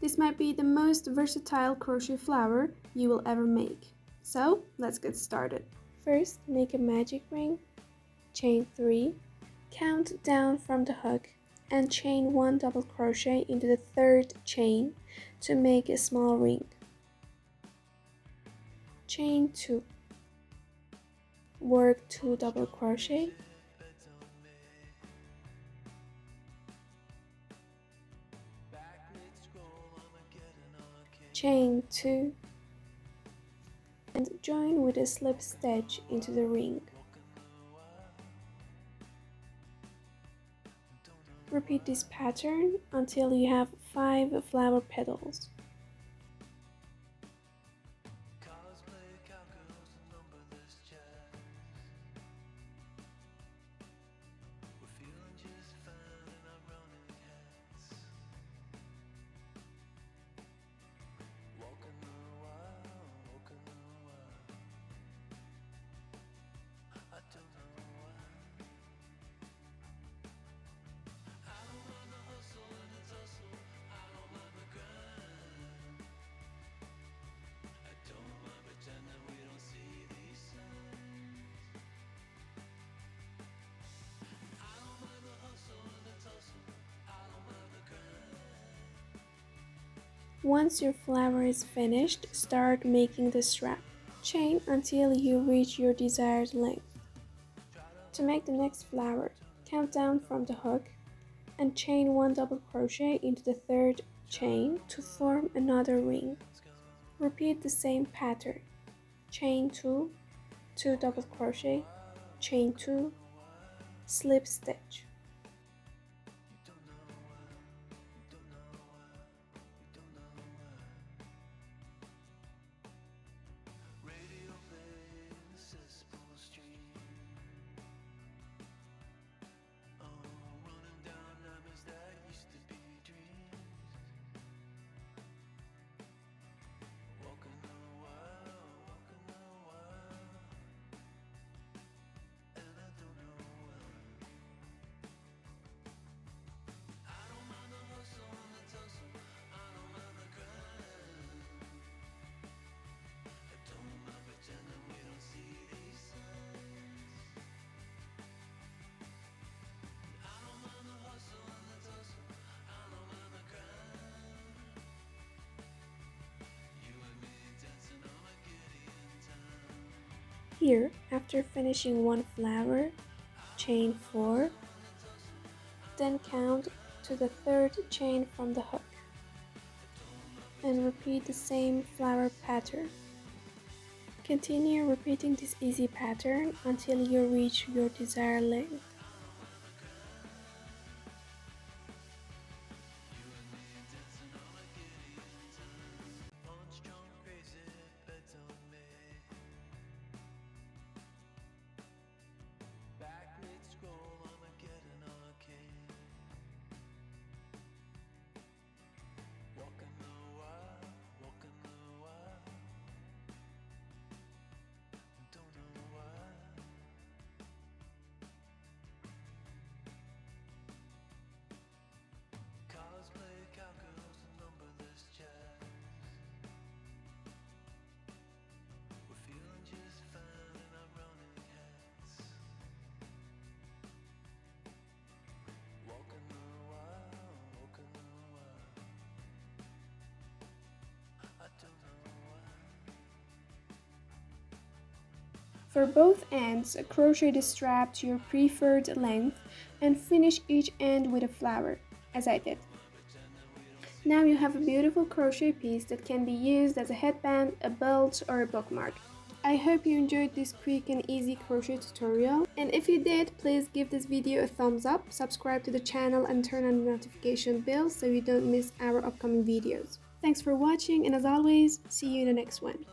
This might be the most versatile crochet flower you will ever make. So let's get started. First, make a magic ring, chain 3, count down from the hook, and chain 1 double crochet into the third chain to make a small ring. Chain 2, work 2 double crochet, chain 2, and join with a slip stitch into the ring. Repeat this pattern until you have 5 flower petals. Once your flower is finished, start making the strap. Chain until you reach your desired length. To make the next flower, count down from the hook and chain 1 double crochet into the third chain to form another ring. Repeat the same pattern. Chain 2, 2 double crochet, chain 2, slip stitch. Here, after finishing one flower, chain 4, then count to the third chain from the hook, and repeat the same flower pattern. Continue repeating this easy pattern until you reach your desired length. For both ends, crochet the strap to your preferred length and finish each end with a flower, as I did. Now you have a beautiful crochet piece that can be used as a headband, a belt, or a bookmark. I hope you enjoyed this quick and easy crochet tutorial, and if you did, please give this video a thumbs up, subscribe to the channel and turn on the notification bell so you don't miss our upcoming videos. Thanks for watching, and as always, see you in the next one.